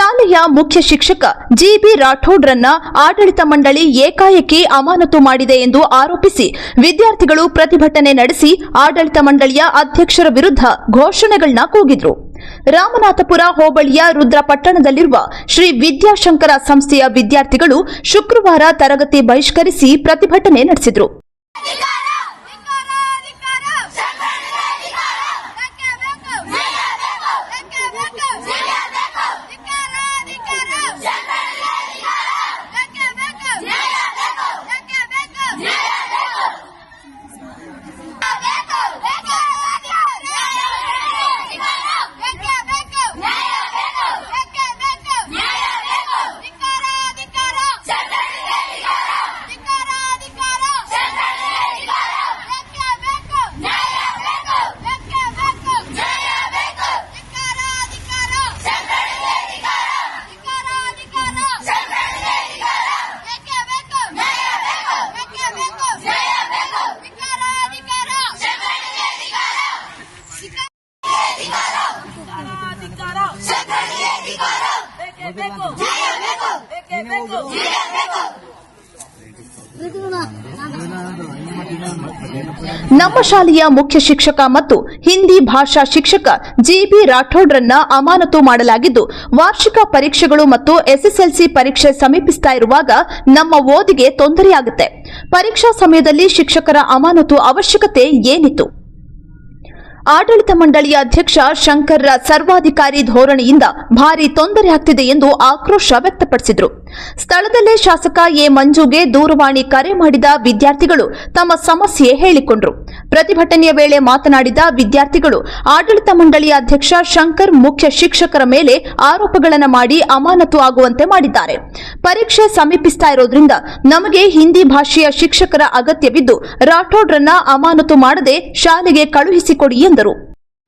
ಶಾಲೆಯ ಮುಖ್ಯ ಶಿಕ್ಷಕ ಜಿಬಿ ರಾಠೋಡ್ರನ್ನ ಆಡಳಿತ ಮಂಡಳಿ ಏಕಾಏಕಿ ಅಮಾನತು ಮಾಡಿದೆ ಎಂದು ಆರೋಪಿಸಿ ವಿದ್ಯಾರ್ಥಿಗಳು ಪ್ರತಿಭಟನೆ ನಡೆಸಿ ಆಡಳಿತ ಮಂಡಳಿಯ ಅಧ್ಯಕ್ಷರ ವಿರುದ್ಧ ಘೋಷಣೆಗಳನ್ನ ಕೂಗಿದ್ರು. ರಾಮನಾಥಪುರ ಹೋಬಳಿಯ ರುದ್ರಪಟ್ಟಣದಲ್ಲಿರುವ ಶ್ರೀ ವಿದ್ಯಾಶಂಕರ ಸಂಸ್ಥೆಯ ವಿದ್ಯಾರ್ಥಿಗಳು ಶುಕ್ರವಾರ ತರಗತಿ ಬಹಿಷ್ಕರಿಸಿ ಪ್ರತಿಭಟನೆ ನಡೆಸಿದರು. ನಮ್ಮ ಶಾಲೆಯ ಮುಖ್ಯ ಶಿಕ್ಷಕ ಮತ್ತು ಹಿಂದಿ ಭಾಷಾ ಶಿಕ್ಷಕ ಜಿಬಿ ರಾಠೋಡ್ರನ್ನ ಅಮಾನತು ಮಾಡಲಾಗಿದ್ದು, ವಾರ್ಷಿಕ ಪರೀಕ್ಷೆಗಳು ಮತ್ತು ಎಸ್ಎಸ್ಎಲ್ಸಿ ಪರೀಕ್ಷೆ ಸಮೀಪಿಸ್ತಾ ಇರುವಾಗ ನಮ್ಮ ಓದಿಗೆ ತೊಂದರೆಯಾಗುತ್ತೆ. ಪರೀಕ್ಷಾ ಸಮಯದಲ್ಲಿ ಶಿಕ್ಷಕರ ಅಮಾನತು ಅವಶ್ಯಕತೆ ಏನಿತ್ತು? ಆಡಳಿತ ಮಂಡಳಿಯ ಅಧ್ಯಕ್ಷ ಶಂಕರ್ರ ಸರ್ವಾಧಿಕಾರಿ ಧೋರಣೆಯಿಂದ ಭಾರಿ ತೊಂದರೆ ಆಗ್ತಿದೆ ಎಂದು ಆಕ್ರೋಶ ವ್ಯಕ್ತಪಡಿಸಿದರು. ಸ್ಥಳದಲ್ಲೇ ಶಾಸಕ ಎ ಮಂಜುಗೆ ದೂರವಾಣಿ ಕರೆ ಮಾಡಿದ ವಿದ್ಯಾರ್ಥಿಗಳು ತಮ್ಮ ಸಮಸ್ಯೆ ಹೇಳಿಕೊಂಡರು. ಪ್ರತಿಭಟನೆಯ ವೇಳೆ ಮಾತನಾಡಿದ ವಿದ್ಯಾರ್ಥಿಗಳು ಆಡಳಿತ ಮಂಡಳಿಯ ಅಧ್ಯಕ್ಷ ಶಂಕರ್ ಮುಖ್ಯ ಶಿಕ್ಷಕರ ಮೇಲೆ ಆರೋಪಗಳನ್ನು ಮಾಡಿ ಅಮಾನತು ಆಗುವಂತೆ ಮಾಡಿದ್ದಾರೆ. ಪರೀಕ್ಷೆ ಸಮೀಪಿಸ್ತಾ ಇರೋದ್ರಿಂದ ನಮಗೆ ಹಿಂದಿ ಭಾಷೆಯ ಶಿಕ್ಷಕರ ಅಗತ್ಯವಿದ್ದು ರಾಠೋಡ್ರನ್ನ ಅಮಾನತು ಮಾಡದೆ ಶಾಲೆಗೆ ಕಳುಹಿಸಿಕೊಡಿ ಎಂದರು.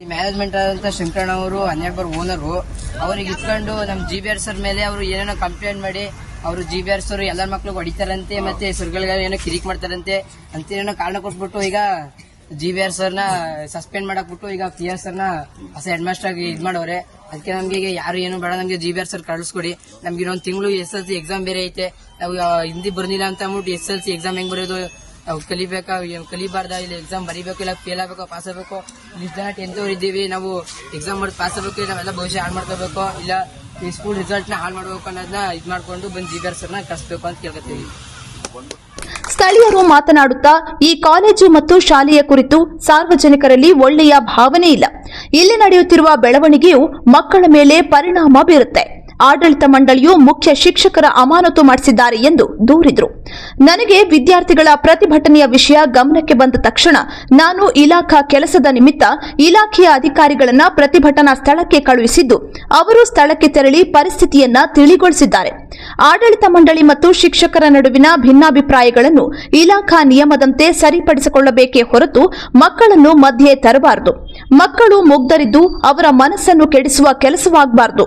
ಮ್ಯಾನೇಜ್ಮೆಂಟ್ ಆದಂತ ಶಂಕರಣ್ಣ ಅವರು 12 ಓನರು ಅವ್ರಿಗೆ ಇಟ್ಕೊಂಡು ನಮ್ಮ ಜಿಬಿಆರ್ ಸರ್ ಮೇಲೆ ಅವರು ಏನೇನೋ ಕಂಪ್ಲೇಂಟ್ ಮಾಡಿ ಅವರು ಜಿಬಿಆರ್ ಸರ್ ಎಲ್ಲರ ಮಕ್ಳಿಗೆ ಹೊಡಿತಾರಂತೆ, ಮತ್ತೆ ಸರ್ಗಳಿಗೆ ಏನೋ ಕಿರಿಕ್ ಮಾಡ್ತಾರಂತೆ ಅಂತ ಏನೋ ಕಾರಣ ಕೊಟ್ಬಿಟ್ಟು ಈಗ ಜಿಬಿಆರ್ ಸರ್ನ ಸಸ್ಪೆಂಡ್ ಮಾಡಕ್ಬಿಟ್ಟು ಈಗ PR ಸರ್ನ ಹೊಸ ಹೆಡ್ ಮಾಸ್ಟರ್ ಆಗಿ ಇದ್ ಮಾಡವ್ರೆ. ಅದಕ್ಕೆ ನಮ್ಗೆ ಈಗ ಯಾರು ಏನು ಬೇಡ, ನಮ್ಗೆ ಜಿಬಿಆರ್ ಸರ್ ಕಳಿಸ್ಕೊಡಿ. ನಮ್ಗೆ ಇನ್ನೊಂದು ತಿಂಗಳು SSLC ಎಕ್ಸಾಮ್ ಬೇರೆ ಐತೆ. ನಾವು ಹಿಂದಿ ಬರ್ನಿಲ್ಲ ಅಂತ ಅಂದ್ಬಿಟ್ಟು SSLC ಎಕ್ಸಾಮ್ ಹೆಂಗ್ ಬರೆಯೋದು, ಕಲಿಬೇಕಾ ಕಲಿಬಾರ್ದ, ಇಲ್ಲ ಎಕ್ಸಾಮ್ ಬರೀಬೇಕು, ಇಲ್ಲ ಫೇಲ್ ಆಗಬೇಕು, ಪಾಸ್ ಆಗಬೇಕು. ಇಷ್ಟು ಜನ 10th ಇದ್ದೀವಿ, ನಾವು ಎಕ್ಸಾಮ್ ಮಾಡಿ ಪಾಸ್ ಆಗಬೇಕು, ನಾವೆಲ್ಲ ಭವಿಷ್ಯ ಹಾಳು ಮಾಡ್ಕೋಬೇಕು, ಇಲ್ಲ ಈ ಸ್ಕೂಲ್ ರಿಸಲ್ಟ್ ನ ಹಾಳು ಮಾಡಬೇಕು ಅನ್ನೋದನ್ನ ಇದ್ ಮಾಡ್ಕೊಂಡು ಬಂದು ಜಿಬಿಆರ್ ಸರ್ನ ಕಳಿಸ್ಬೇಕು ಅಂತ ಕೇಳ್ಕೊತೀವಿ. ಸ್ಥಳೀಯರು ಮಾತನಾಡುತ್ತಾ ಈ ಕಾಲೇಜು ಮತ್ತು ಶಾಲೆಯ ಕುರಿತು ಸಾರ್ವಜನಿಕರಲ್ಲಿ ಒಳ್ಳೆಯ ಭಾವನೆ ಇಲ್ಲ. ಇಲ್ಲಿ ನಡೆಯುತ್ತಿರುವ ಬೆಳವಣಿಗೆಯು ಮಕ್ಕಳ ಮೇಲೆ ಪರಿಣಾಮ ಬೀರುತ್ತೆ. ಆಡಳಿತ ಮಂಡಳಿಯು ಮುಖ್ಯ ಶಿಕ್ಷಕರ ಅಮಾನತು ಮಾಡಿಸಿದ್ದಾರೆ ಎಂದು ದೂರಿದರು. ನನಗೆ ವಿದ್ಯಾರ್ಥಿಗಳ ಪ್ರತಿಭಟನೆಯ ವಿಷಯ ಗಮನಕ್ಕೆ ಬಂದ ತಕ್ಷಣ ನಾನು ಇಲಾಖಾ ಕೆಲಸದ ನಿಮಿತ್ತ ಇಲಾಖೆಯ ಅಧಿಕಾರಿಗಳನ್ನ ಪ್ರತಿಭಟನಾ ಸ್ಥಳಕ್ಕೆ ಕಳುಹಿಸಿದ್ದು, ಅವರು ಸ್ಥಳಕ್ಕೆ ತೆರಳಿ ಪರಿಸ್ಥಿತಿಯನ್ನ ತಿಳಿಗೊಳಿಸಿದ್ದಾರೆ. ಆಡಳಿತ ಮಂಡಳಿ ಮತ್ತು ಶಿಕ್ಷಕರ ನಡುವಿನ ಭಿನ್ನಾಭಿಪ್ರಾಯಗಳನ್ನು ಇಲಾಖಾ ನಿಯಮದಂತೆ ಸರಿಪಡಿಸಿಕೊಳ್ಳಬೇಕೇ ಹೊರತು ಮಕ್ಕಳನ್ನು ಮಧ್ಯೆ ತರಬಾರದು. ಮಕ್ಕಳು ಮುಗ್ಧರಿದ್ದು ಅವರ ಮನಸ್ಸನ್ನು ಕೆಡಿಸುವ ಕೆಲಸವಾಗಬಾರದು.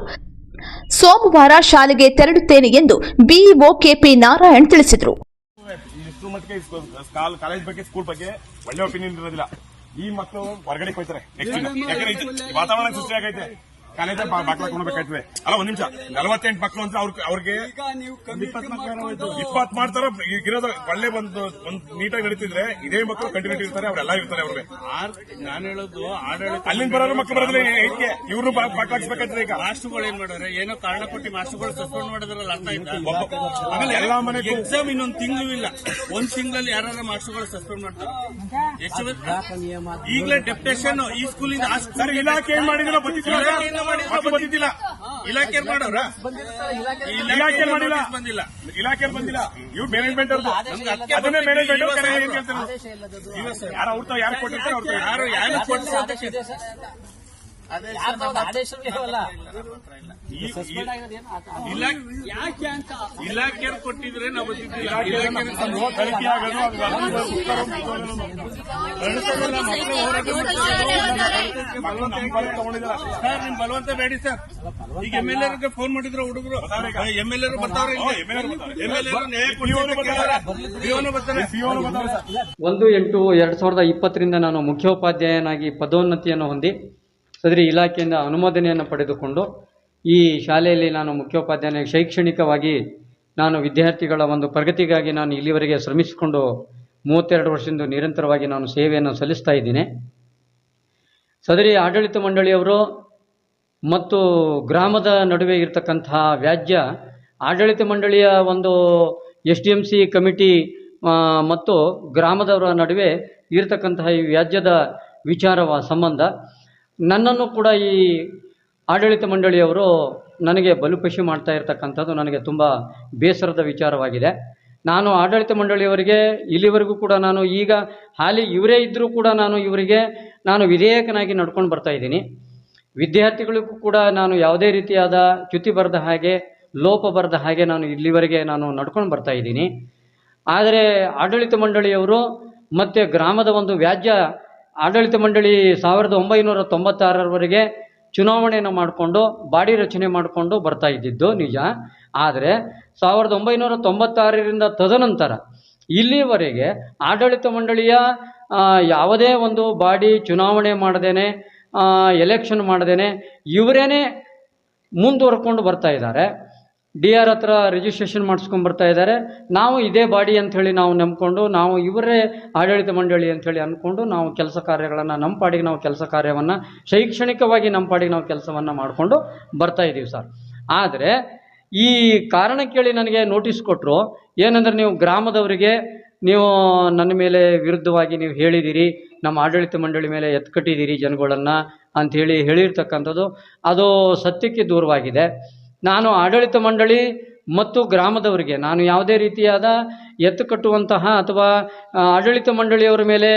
ಸೋಮವಾರ ಶಾಲೆಗೆ ತೆರಳುತ್ತೇನೆ ಎಂದು ಬಿಇಒ ಕೆಪಿ ನಾರಾಯಣ್ ತಿಳಿಸಿದರು. ಕಾಲೇಜ್ ಬಗ್ಗೆ ಸ್ಕೂಲ್ ಬಗ್ಗೆ ಒಳ್ಳೆ ಒಪಿನಿಯನ್ ಇರೋದಿಲ್ಲ. ಈ ಮಕ್ಕಳು ಹೊರಗಡೆ ಹೋಗ್ತಾರೆ. ವಾತಾವರಣ ಸೃಷ್ಟಿ ಆಗೈತೆ. ಕಾಲೇಜ್ ಬಾಕ್ಲ ಕೊಡ್ಬೇಕಾಯ್ತದೆ. ಅಲ್ಲ, ಒಂದ್ ನಿಮಿಷ, 48 ಮಕ್ಕಳು ಅಂತ ಅವ್ರಿಗೆ 20 ಮಾಡ್ತಾರ. ಇರೋದು ಒಳ್ಳೆ ಒಂದು ನೀಟಾಗಿ ನಡೀತಿದ್ರೆ ಇದೇ ಮಕ್ಕಳು ಕಂಟಿನ್ಯೂಟಿ ಇರ್ತಾರೆ, ಅವರೆಲ್ಲ ಇರ್ತಾರೆ. ಅವ್ರಿಗೆ ನಾನು ಹೇಳೋದು ಆಡಳಿತ ಅಲ್ಲಿಂದ ಬರೋರು ಮಕ್ಕಳು ಬರೋದಿಲ್ಲ. ಇವ್ರು ಬಾಕ್ಲಾಕ್ಸ್ಬೇಕಾಯ್ತದೆ. ಈಗ ಮಾಸ್ಟರ್ಗಳು ಏನ್ ಮಾಡೋರೆ, ಏನೋ ಕಾರಣ ಕೊಟ್ಟು ಮಾಸ್ಟರ್ಗಳು ಸಸ್ಪೆಂಡ್ ಮಾಡಿದ್ರಲ್ಲ, ಅರ್ಥ ಆಯ್ತಾ? ಆಮೇಲೆ ಎಲ್ಲಾ ಮನೆ ಎಕ್ಸಾಮ್ ಇನ್ನೊಂದು ತಿಂಗಳು ಇಲ್ಲ, 1 ತಿಂಗಳಲ್ಲಿ ಯಾರು ಮಾಸ್ಟರ್ಗಳು ಸಸ್ಪೆಂಡ್ ಮಾಡ್ತಾರೆ. ಈಗಲೇ ಡೆಪ್ಯುಟೇಷನ್ ಈ ಸ್ಕೂಲಿಂದ ಇಲಾಖೆ ಏನ್ ಮಾಡಿದ್ರೆ ಬಂದಿದ್ದಿಲ್ಲ. ಇಲಾಖೆ ಮಾಡೋರ ಇಲಾಖೆ ಮಾಡಿಲ್ಲ, ಇಲಾಖೆ ಬಂದಿಲ್ಲ. ಇವ್ರು ಮ್ಯಾನೇಜ್ಮೆಂಟ್ ಅವ್ರದ್ದು, ಅದನ್ನೇ ಮ್ಯಾನೇಜ್ಮೆಂಟ್ ಏನ್ ಕೇಳ್ತಾರೆ. ಯಾರು ಅವ್ರ ಯಾರು ಕೊಟ್ಟಿರ್ತಾರೆ, ಯಾರು ಯಾರು ಕೊಡ್ತಾರೆ. ಇಲಾಖೆಯರು ಕೊಟ್ಟಿದ್ರೆ ನಾವು ತನಿಖೆ ಆಗೋದು ಸರ್, ನಿಮ್ ಬಲವಂತ ಬೇಡಿ ಸರ್. ಈಗ MLA ಫೋನ್ ಮಾಡಿದ್ರು ಹುಡುಗರು, MLA ಬರ್ತಾವ್ರೆ. 1/8/2020 ನಾನು ಮುಖ್ಯೋಪಾಧ್ಯಾಯನಾಗಿ ಪದೋನ್ನತಿಯನ್ನು ಹೊಂದಿ ಸದರಿ ಇಲಾಖೆಯಿಂದ ಅನುಮೋದನೆಯನ್ನು ಪಡೆದುಕೊಂಡು ಈ ಶಾಲೆಯಲ್ಲಿ ನಾನು ಮುಖ್ಯೋಪಾಧ್ಯಾಯ ಶೈಕ್ಷಣಿಕವಾಗಿ ನಾನು ವಿದ್ಯಾರ್ಥಿಗಳ ಒಂದು ಪ್ರಗತಿಗಾಗಿ ನಾನು ಇಲ್ಲಿವರೆಗೆ ಶ್ರಮಿಸಿಕೊಂಡು 32 ವರ್ಷದಿಂದ ನಿರಂತರವಾಗಿ ನಾನು ಸೇವೆಯನ್ನು ಸಲ್ಲಿಸ್ತಾ ಇದ್ದೀನಿ. ಸದರಿ ಆಡಳಿತ ಮಂಡಳಿಯವರು ಮತ್ತು ಗ್ರಾಮದ ನಡುವೆ ಇರತಕ್ಕಂತಹ ವ್ಯಾಜ್ಯ ಆಡಳಿತ ಮಂಡಳಿಯ ಒಂದು SDMC ಕಮಿಟಿ ಮತ್ತು ಗ್ರಾಮದವರ ನಡುವೆ ಇರತಕ್ಕಂತಹ ಈ ವ್ಯಾಜ್ಯದ ವಿಚಾರವ ಸಂಬಂಧ ನನ್ನನ್ನು ಕೂಡ ಈ ಆಡಳಿತ ಮಂಡಳಿಯವರು ನನಗೆ ಬಲುಪಶಿ ಮಾಡ್ತಾ ಇರತಕ್ಕಂಥದ್ದು ನನಗೆ ತುಂಬ ಬೇಸರದ ವಿಚಾರವಾಗಿದೆ. ನಾನು ಆಡಳಿತ ಮಂಡಳಿಯವರಿಗೆ ಇಲ್ಲಿವರೆಗೂ ಕೂಡ ನಾನು ಈಗ ಹಾಲಿ ಇವರೇ ಇದ್ದರೂ ಕೂಡ ನಾನು ಇವರಿಗೆ ನಾನು ವಿಧೇಯಕನಾಗಿ ನಡ್ಕೊಂಡು ಬರ್ತಾ ಇದ್ದೀನಿ. ವಿದ್ಯಾರ್ಥಿಗಳಿಗೂ ಕೂಡ ನಾನು ಯಾವುದೇ ರೀತಿಯಾದ ಚ್ಯುತಿ ಬರದ ಹಾಗೆ ಲೋಪ ಬರದ ಹಾಗೆ ನಾನು ಇಲ್ಲಿವರೆಗೆ ನಾನು ನಡ್ಕೊಂಡು ಬರ್ತಾ ಇದ್ದೀನಿ. ಆದರೆ ಆಡಳಿತ ಮಂಡಳಿಯವರು ಮತ್ತು ಗ್ರಾಮದ ಒಂದು ವ್ಯಾಜ್ಯ ಆಡಳಿತ ಮಂಡಳಿ 1996ರವರೆಗೆ ಚುನಾವಣೆಯನ್ನು ಮಾಡಿಕೊಂಡು ಬಾಡಿ ರಚನೆ ಮಾಡಿಕೊಂಡು ಬರ್ತಾ ಇದ್ದಿದ್ದು ನಿಜ. ಆದರೆ 1996ರಿಂದ ತದನಂತರ ಇಲ್ಲಿವರೆಗೆ ಆಡಳಿತ ಮಂಡಳಿಯ ಯಾವುದೇ ಒಂದು ಬಾಡಿ ಚುನಾವಣೆ ಮಾಡದೇನೆ ಎಲೆಕ್ಷನ್ ಮಾಡದೇನೆ ಇವರೇನೆ ಮುಂದುವರ್ಕೊಂಡು ಬರ್ತಾ ಇದ್ದಾರೆ. DR ಹತ್ರ ರಿಜಿಸ್ಟ್ರೇಷನ್ ಮಾಡಿಸ್ಕೊಂಡು ಬರ್ತಾ ಇದ್ದಾರೆ. ನಾವು ಇದೇ ಬಾಡಿ ಅಂಥೇಳಿ ನಾವು ನಂಬ್ಕೊಂಡು ನಾವು ಇವರೇ ಆಡಳಿತ ಮಂಡಳಿ ಅಂಥೇಳಿ ಅಂದ್ಕೊಂಡು ನಾವು ಕೆಲಸ ಕಾರ್ಯಗಳನ್ನು ನಮ್ಮ ಪಾಡಿಗೆ ನಾವು ಕೆಲಸ ಕಾರ್ಯವನ್ನು ಶೈಕ್ಷಣಿಕವಾಗಿ ನಮ್ಮ ಪಾಡಿಗೆ ನಾವು ಕೆಲಸವನ್ನು ಮಾಡಿಕೊಂಡು ಬರ್ತಾ ಇದ್ದೀವಿ ಸರ್. ಆದರೆ ಈ ಕಾರಣ ಕೇಳಿ ನನಗೆ ನೋಟಿಸ್ ಕೊಟ್ಟರು. ಏನಂದರೆ ನೀವು ಗ್ರಾಮದವರಿಗೆ ನೀವು ನನ್ನ ಮೇಲೆ ವಿರುದ್ಧವಾಗಿ ನೀವು ಹೇಳಿದ್ದೀರಿ, ನಮ್ಮ ಆಡಳಿತ ಮಂಡಳಿ ಮೇಲೆ ಎತ್ಕಟ್ಟಿದ್ದೀರಿ ಜನಗಳನ್ನು ಅಂಥೇಳಿ ಹೇಳಿರ್ತಕ್ಕಂಥದ್ದು ಅದು ಸತ್ಯಕ್ಕೆ ದೂರವಾಗಿದೆ. ನಾನು ಆಡಳಿತ ಮಂಡಳಿ ಮತ್ತು ಗ್ರಾಮದವರಿಗೆ ನಾನು ಯಾವುದೇ ರೀತಿಯಾದ ಎತ್ತು ಕಟ್ಟುವಂತಹ ಅಥವಾ ಆಡಳಿತ ಮಂಡಳಿಯವರ ಮೇಲೆ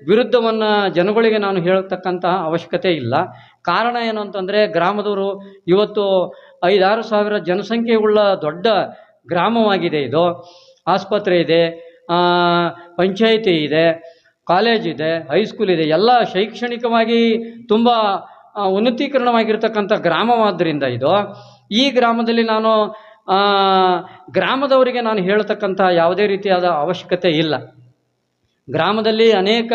ವಿರುದ್ಧವನ್ನು ಜನಗಳಿಗೆ ನಾನು ಹೇಳತಕ್ಕಂತಹ ಅವಶ್ಯಕತೆ ಇಲ್ಲ. ಕಾರಣ ಏನು ಅಂತಂದರೆ ಗ್ರಾಮದವರು ಇವತ್ತು 5-6 ಸಾವಿರ ಜನಸಂಖ್ಯೆ ಉಳ್ಳ ದೊಡ್ಡ ಗ್ರಾಮವಾಗಿದೆ. ಇದು ಆಸ್ಪತ್ರೆ ಇದೆ, ಪಂಚಾಯಿತಿ ಇದೆ, ಕಾಲೇಜ್ ಇದೆ, ಹೈಸ್ಕೂಲ್ ಇದೆ, ಎಲ್ಲ ಶೈಕ್ಷಣಿಕವಾಗಿ ತುಂಬ ಉನ್ನತೀಕರಣವಾಗಿರ್ತಕ್ಕಂಥ ಗ್ರಾಮವಾದ್ದರಿಂದ ಇದು ಈ ಗ್ರಾಮದಲ್ಲಿ ನಾನು ಗ್ರಾಮದವರಿಗೆ ನಾನು ಹೇಳ್ತಕ್ಕಂಥ ಯಾವುದೇ ರೀತಿಯಾದ ಅವಶ್ಯಕತೆ ಇಲ್ಲ. ಗ್ರಾಮದಲ್ಲಿ ಅನೇಕ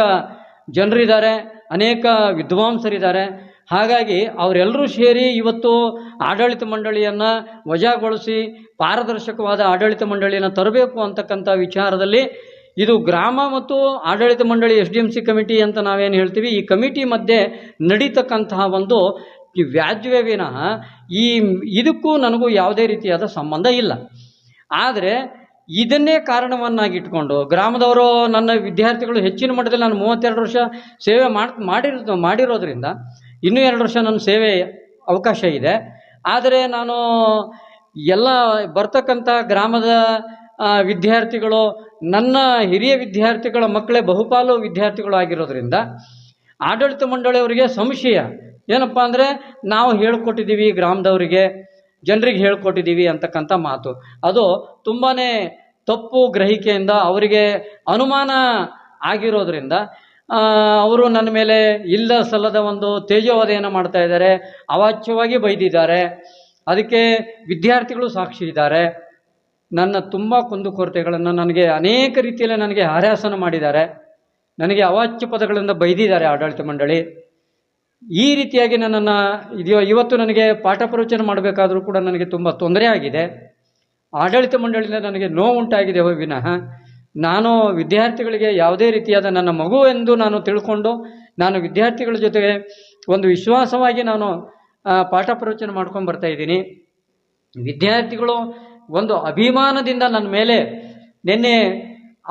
ಜನರಿದ್ದಾರೆ, ಅನೇಕ ವಿದ್ವಾಂಸರಿದ್ದಾರೆ. ಹಾಗಾಗಿ ಅವರೆಲ್ಲರೂ ಸೇರಿ ಇವತ್ತು ಆಡಳಿತ ಮಂಡಳಿಯನ್ನು ವಜಾಗೊಳಿಸಿ ಪಾರದರ್ಶಕವಾದ ಆಡಳಿತ ಮಂಡಳಿಯನ್ನು ತರಬೇಕು ಅಂತಕ್ಕಂಥ ವಿಚಾರದಲ್ಲಿ ಇದು ಗ್ರಾಮ ಮತ್ತು ಆಡಳಿತ ಮಂಡಳಿ SDMC ಕಮಿಟಿ ಅಂತ ನಾವೇನು ಹೇಳ್ತೀವಿ, ಈ ಕಮಿಟಿ ಮಧ್ಯೆ ನಡೀತಕ್ಕಂತಹ ಒಂದು ವ್ಯಾಜ್ಯವೇ ವಿನಃ ಇದಕ್ಕೂ ನನಗೂ ಯಾವುದೇ ರೀತಿಯಾದ ಸಂಬಂಧ ಇಲ್ಲ. ಆದರೆ ಇದನ್ನೇ ಕಾರಣವನ್ನಾಗಿಟ್ಕೊಂಡು ಗ್ರಾಮದವರು ನನ್ನ ವಿದ್ಯಾರ್ಥಿಗಳು ಹೆಚ್ಚಿನ ಮಟ್ಟದಲ್ಲಿ ನಾನು 32 ವರ್ಷ ಸೇವೆ ಮಾಡಿರೋದ್ರಿಂದ ಇನ್ನೂ 2 ವರ್ಷ ನನ್ನ ಸೇವೆ ಅವಕಾಶ ಇದೆ. ಆದರೆ ನಾನು ಎಲ್ಲ ಬರ್ತಕ್ಕಂಥ ಗ್ರಾಮದ ವಿದ್ಯಾರ್ಥಿಗಳು ನನ್ನ ಹಿರಿಯ ವಿದ್ಯಾರ್ಥಿಗಳ ಮಕ್ಕಳೇ ಬಹುಪಾಲು ವಿದ್ಯಾರ್ಥಿಗಳು ಆಗಿರೋದ್ರಿಂದ ಆಡಳಿತ ಮಂಡಳಿಯವರಿಗೆ ಸಂಶಯ ಏನಪ್ಪ ಅಂದರೆ ನಾವು ಹೇಳ್ಕೊಟ್ಟಿದ್ದೀವಿ, ಗ್ರಾಮದವರಿಗೆ ಜನರಿಗೆ ಹೇಳ್ಕೊಟ್ಟಿದ್ದೀವಿ ಅಂತಕ್ಕಂಥ ಮಾತು. ಅದು ತುಂಬಾ ತಪ್ಪು ಗ್ರಹಿಕೆಯಿಂದ ಅವರಿಗೆ ಅನುಮಾನ ಆಗಿರೋದ್ರಿಂದ ಅವರು ನನ್ನ ಮೇಲೆ ಇಲ್ಲ ಸಲ್ಲದ ಒಂದು ತೇಜೋವಧೆಯನ್ನು ಮಾಡ್ತಾ ಇದ್ದಾರೆ, ಅವಾಚ್ಯವಾಗಿ ಬೈದಿದ್ದಾರೆ. ಅದಕ್ಕೆ ವಿದ್ಯಾರ್ಥಿಗಳು ಸಾಕ್ಷಿ ಇದ್ದಾರೆ. ನನ್ನ ತುಂಬ ಕುಂದುಕೊರತೆಗಳನ್ನು ನನಗೆ ಅನೇಕ ರೀತಿಯಲ್ಲಿ ನನಗೆ ಹಾರಾಸನ ಮಾಡಿದ್ದಾರೆ, ನನಗೆ ಅವಾಚ್ಯ ಪದಗಳಿಂದ ಬೈದಿದ್ದಾರೆ ಆಡಳಿತ ಮಂಡಳಿ. ಈ ರೀತಿಯಾಗಿ ನನ್ನನ್ನು ಇವತ್ತು ನನಗೆ ಪಾಠ ಪ್ರವಚನ ಮಾಡಬೇಕಾದರೂ ಕೂಡ ನನಗೆ ತುಂಬ ತೊಂದರೆ ಆಗಿದೆ. ಆಡಳಿತ ಮಂಡಳಿಯಿಂದ ನನಗೆ ನೋವುಂಟಾಗಿದೆ ವಿನಃ ನಾನು ವಿದ್ಯಾರ್ಥಿಗಳಿಗೆ ಯಾವುದೇ ರೀತಿಯಾದ ನನ್ನ ಮಗು ಎಂದು ನಾನು ತಿಳ್ಕೊಂಡು ನಾನು ವಿದ್ಯಾರ್ಥಿಗಳ ಜೊತೆಗೆ ಒಂದು ವಿಶ್ವಾಸವಾಗಿ ನಾನು ಪಾಠ ಪ್ರವಚನ ಮಾಡ್ಕೊಂಡು ಬರ್ತಾ ಇದ್ದೀನಿ. ವಿದ್ಯಾರ್ಥಿಗಳು ಒಂದು ಅಭಿಮಾನದಿಂದ ನನ್ನ ಮೇಲೆ ನಿನ್ನೆ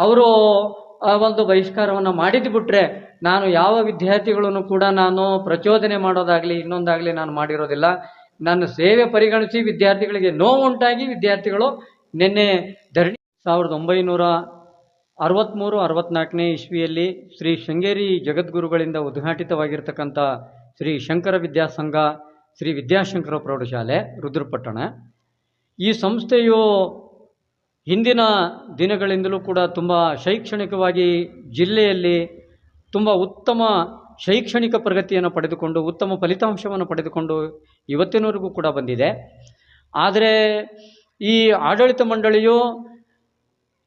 ಅವರು ಒಂದು ಬಹಿಷ್ಕಾರವನ್ನು ಮಾಡಿದ್ದು ಬಿಟ್ಟರೆ ನಾನು ಯಾವ ವಿದ್ಯಾರ್ಥಿಗಳನ್ನು ಕೂಡ ನಾನು ಪ್ರಚೋದನೆ ಮಾಡೋದಾಗಲಿ ಇನ್ನೊಂದಾಗಲಿ ನಾನು ಮಾಡಿರೋದಿಲ್ಲ. ನನ್ನ ಸೇವೆ ಪರಿಗಣಿಸಿ ವಿದ್ಯಾರ್ಥಿಗಳಿಗೆ ನೋವುಂಟಾಗಿ ವಿದ್ಯಾರ್ಥಿಗಳು ನಿನ್ನೆ ಧರಣಿ 1963-64ನೇ ಇಸ್ವಿಯಲ್ಲಿ ಶ್ರೀ ಶೃಂಗೇರಿ ಜಗದ್ಗುರುಗಳಿಂದ ಉದ್ಘಾಟಿತವಾಗಿರ್ತಕ್ಕಂಥ ಶ್ರೀ ಶಂಕರ ವಿದ್ಯಾಸಂಘ ಶ್ರೀ ವಿದ್ಯಾಶಂಕರ ಪ್ರೌಢಶಾಲೆ ರುದ್ರಪಟ್ಟಣ, ಈ ಸಂಸ್ಥೆಯು ಹಿಂದಿನ ದಿನಗಳಿಂದಲೂ ಕೂಡ ತುಂಬ ಶೈಕ್ಷಣಿಕವಾಗಿ ಜಿಲ್ಲೆಯಲ್ಲಿ ತುಂಬ ಉತ್ತಮ ಶೈಕ್ಷಣಿಕ ಪ್ರಗತಿಯನ್ನು ಪಡೆದುಕೊಂಡು ಉತ್ತಮ ಫಲಿತಾಂಶವನ್ನು ಪಡೆದುಕೊಂಡು ಇವತ್ತಿನವರೆಗೂ ಕೂಡ ಬಂದಿದೆ. ಆದರೆ ಈ ಆಡಳಿತ ಮಂಡಳಿಯು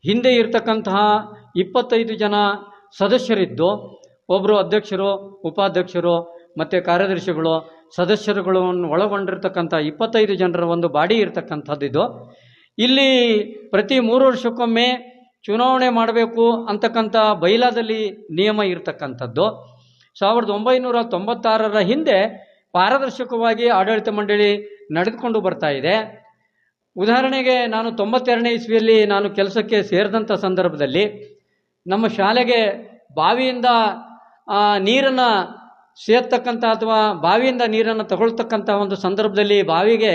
ಹಿಂದೆ ಇರತಕ್ಕಂತಹ 25 ಜನ ಸದಸ್ಯರಿದ್ದು ಒಬ್ಬರು ಅಧ್ಯಕ್ಷರು, ಉಪಾಧ್ಯಕ್ಷರು ಮತ್ತು ಕಾರ್ಯದರ್ಶಿಗಳು ಸದಸ್ಯರುಗಳನ್ನು ಒಳಗೊಂಡಿರ್ತಕ್ಕಂಥ 25 ಜನರ ಒಂದು ಬಾಡಿ ಇರತಕ್ಕಂಥದ್ದು ಇದು. ಇಲ್ಲಿ ಪ್ರತಿ 3 ವರ್ಷಕ್ಕೊಮ್ಮೆ ಚುನಾವಣೆ ಮಾಡಬೇಕು ಅಂತಕ್ಕಂಥ ಬೈಲಾದಲ್ಲಿ ನಿಯಮ ಇರತಕ್ಕಂಥದ್ದು. 1996ರ ಹಿಂದೆ ಪಾರದರ್ಶಕವಾಗಿ ಆಡಳಿತ ಮಂಡಳಿ ನಡೆದುಕೊಂಡು ಬರ್ತಾ ಇದೆ. ಉದಾಹರಣೆಗೆ ನಾನು 92ನೇ ಇಸ್ವಿಯಲ್ಲಿ ನಾನು ಕೆಲಸಕ್ಕೆ ಸೇರಿದಂಥ ಸಂದರ್ಭದಲ್ಲಿ ನಮ್ಮ ಶಾಲೆಗೆ ಬಾವಿಯಿಂದ ನೀರನ್ನು ಸೇರ್ತಕ್ಕಂಥ ಅಥವಾ ಬಾವಿಯಿಂದ ನೀರನ್ನು ತಗೊಳ್ತಕ್ಕಂಥ ಒಂದು ಸಂದರ್ಭದಲ್ಲಿ ಬಾವಿಗೆ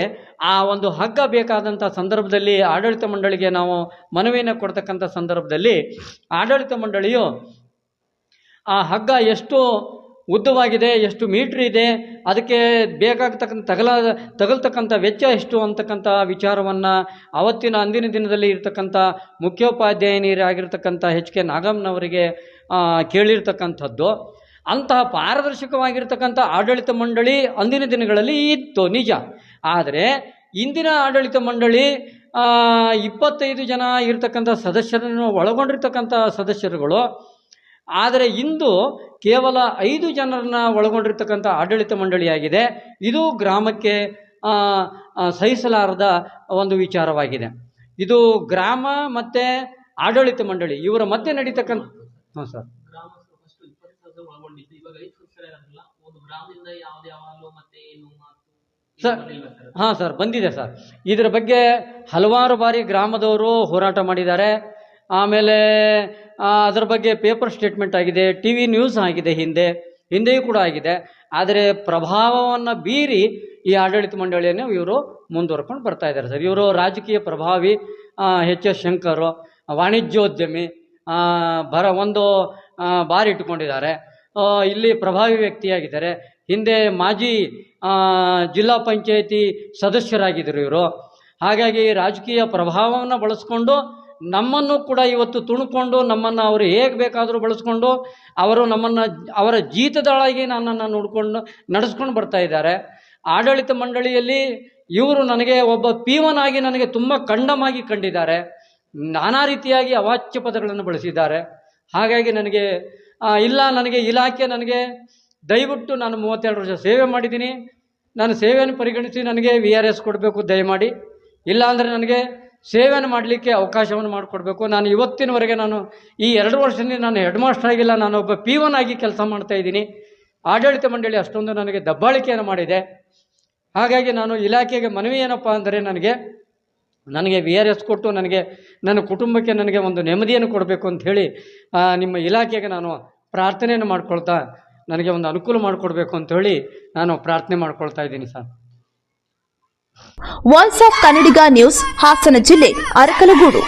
ಆ ಒಂದು ಹಗ್ಗ ಬೇಕಾದಂಥ ಸಂದರ್ಭದಲ್ಲಿ ಆಡಳಿತ ಮಂಡಳಿಗೆ ನಾವು ಮನವಿಯನ್ನು ಕೊಡ್ತಕ್ಕಂಥ ಸಂದರ್ಭದಲ್ಲಿ ಆಡಳಿತ ಮಂಡಳಿಯು ಆ ಹಗ್ಗ ಎಷ್ಟು ಉದ್ದವಾಗಿದೆ, ಎಷ್ಟು ಮೀಟ್ರ್ ಇದೆ, ಅದಕ್ಕೆ ಬೇಕಾಗತಕ್ಕಂಥ ತಗಲ್ತಕ್ಕಂಥ ವೆಚ್ಚ ಎಷ್ಟು ಅಂತಕ್ಕಂಥ ವಿಚಾರವನ್ನು ಅಂದಿನ ದಿನದಲ್ಲಿ ಇರ್ತಕ್ಕಂಥ ಮುಖ್ಯೋಪಾಧ್ಯಾಯನಿಯರಾಗಿರ್ತಕ್ಕಂಥ ಎಚ್ ಕೆ ನಾಗಮ್ಮನವರಿಗೆ ಕೇಳಿರ್ತಕ್ಕಂಥದ್ದು. ಅಂತಹ ಪಾರದರ್ಶಕವಾಗಿರ್ತಕ್ಕಂಥ ಆಡಳಿತ ಮಂಡಳಿ ಅಂದಿನ ದಿನಗಳಲ್ಲಿ ಇತ್ತು ನಿಜ. ಆದರೆ ಇಂದಿನ ಆಡಳಿತ ಮಂಡಳಿ 25 ಜನ ಇರ್ತಕ್ಕಂಥ ಸದಸ್ಯರನ್ನು ಒಳಗೊಂಡಿರ್ತಕ್ಕಂಥ ಸದಸ್ಯರುಗಳು. ಆದರೆ ಇಂದು ಕೇವಲ 5 ಜನರನ್ನ ಒಳಗೊಂಡಿರ್ತಕ್ಕಂಥ ಆಡಳಿತ ಮಂಡಳಿಯಾಗಿದೆ. ಇದು ಗ್ರಾಮಕ್ಕೆ ಸಹಿಸಲಾರದ ಒಂದು ವಿಚಾರವಾಗಿದೆ. ಇದು ಗ್ರಾಮ ಮತ್ತು ಆಡಳಿತ ಮಂಡಳಿ ಇವರ ಮಧ್ಯೆ ನಡೀತಕ್ಕಂಥ ಹಾಂ ಸರ್ ಸರ್ ಹಾಂ ಸರ್ ಬಂದಿದೆ ಸರ್. ಇದರ ಬಗ್ಗೆ ಹಲವಾರು ಬಾರಿ ಗ್ರಾಮದವರು ಹೋರಾಟ ಮಾಡಿದ್ದಾರೆ. ಆಮೇಲೆ ಅದರ ಬಗ್ಗೆ ಪೇಪರ್ ಸ್ಟೇಟ್ಮೆಂಟ್ ಆಗಿದೆ, ಟಿ ವಿ ನ್ಯೂಸ್ ಆಗಿದೆ, ಹಿಂದೆಯೂ ಕೂಡ ಆಗಿದೆ. ಆದರೆ ಪ್ರಭಾವವನ್ನು ಬೀರಿ ಈ ಆಡಳಿತ ಮಂಡಳಿಯನ್ನು ಇವರು ಮುಂದುವರ್ಕೊಂಡು ಬರ್ತಾ ಇದ್ದಾರೆ ಸರ್. ಇವರು ರಾಜಕೀಯ ಪ್ರಭಾವಿ ಎಚ್ ಎಸ್ ಶಂಕರ್, ವಾಣಿಜ್ಯೋದ್ಯಮಿ, ಒಂದು ಬಾರ್ ಇಟ್ಟುಕೊಂಡಿದ್ದಾರೆ. ಇಲ್ಲಿ ಪ್ರಭಾವಿ ವ್ಯಕ್ತಿಯಾಗಿದ್ದಾರೆ. ಹಿಂದೆ ಮಾಜಿ ಜಿಲ್ಲಾ ಪಂಚಾಯತಿ ಸದಸ್ಯರಾಗಿದ್ದರು ಇವರು. ಹಾಗಾಗಿ ರಾಜಕೀಯ ಪ್ರಭಾವವನ್ನು ಬಳಸ್ಕೊಂಡು ನಮ್ಮನ್ನು ಕೂಡ ಇವತ್ತು ತುಣುಕೊಂಡು ನಮ್ಮನ್ನು ಅವರು ಹೇಗೆ ಬೇಕಾದರೂ ಬಳಸ್ಕೊಂಡು ಅವರ ಜೀತದಾಳಾಗಿ ನನ್ನನ್ನು ನಡೆಸ್ಕೊಂಡು ಬರ್ತಾ ಇದ್ದಾರೆ. ಆಡಳಿತ ಮಂಡಳಿಯಲ್ಲಿ ಇವರು ನನಗೆ ಒಬ್ಬ ಪೀವನಾಗಿ ನನಗೆ ತುಂಬ ಕಂಡಮಾಗಿ ಕಂಡಿದ್ದಾರೆ. ನಾನಾ ರೀತಿಯಾಗಿ ಅವಾಚ್ಯ ಪದಗಳನ್ನು ಬಳಸಿದ್ದಾರೆ. ಹಾಗಾಗಿ ನನಗೆ ನನಗೆ ಇಲಾಖೆ ದಯವಿಟ್ಟು ನಾನು 32 ವರ್ಷ ಸೇವೆ ಮಾಡಿದ್ದೀನಿ, ನಾನು ಸೇವೆಯನ್ನು ಪರಿಗಣಿಸಿ ನನಗೆ VRS ಕೊಡಬೇಕು ದಯಮಾಡಿ. ಇಲ್ಲ ಅಂದರೆ ನನಗೆ ಸೇವೆಯನ್ನು ಮಾಡಲಿಕ್ಕೆ ಅವಕಾಶವನ್ನು ಮಾಡಿಕೊಡ್ಬೇಕು. ನಾನು ಇವತ್ತಿನವರೆಗೆ ಈ 2 ವರ್ಷದಿಂದ ನಾನು ಹೆಡ್ ಮಾಸ್ಟರ್ ಆಗಿಲ್ಲ, ನಾನು ಒಬ್ಬ ಪೀವನ್ ಆಗಿ ಕೆಲಸ ಮಾಡ್ತಾ ಇದ್ದೀನಿ. ಆಡಳಿತ ಮಂಡಳಿ ಅಷ್ಟೊಂದು ನನಗೆ ದಬ್ಬಾಳಿಕೆಯನ್ನು ಮಾಡಿದೆ. ಹಾಗಾಗಿ ನಾನು ಇಲಾಖೆಗೆ ಮನವಿ ಏನಪ್ಪ ಅಂದರೆ ನನಗೆ VRS ಕೊಟ್ಟು ನನ್ನ ಕುಟುಂಬಕ್ಕೆ ನನಗೆ ಒಂದು ನೆಮ್ಮದಿಯನ್ನು ಕೊಡಬೇಕು ಅಂತ ಹೇಳಿ ನಿಮ್ಮ ಇಲಾಖೆಗೆ ನಾನು ಪ್ರಾರ್ಥನೆಯನ್ನು ಮಾಡ್ಕೊಳ್ತಾ ನನಗೆ ಒಂದು ಅನುಕೂಲ ಮಾಡಿಕೊಡ್ಬೇಕು ಅಂತ ಹೇಳಿ ನಾನು ಪ್ರಾರ್ಥನೆ ಮಾಡ್ಕೊಳ್ತಾ ಇದ್ದೀನಿ sir. Voice of Kannadiga news, Hassan ಜಿಲ್ಲೆ, ಅರಕಲಗೂಡು.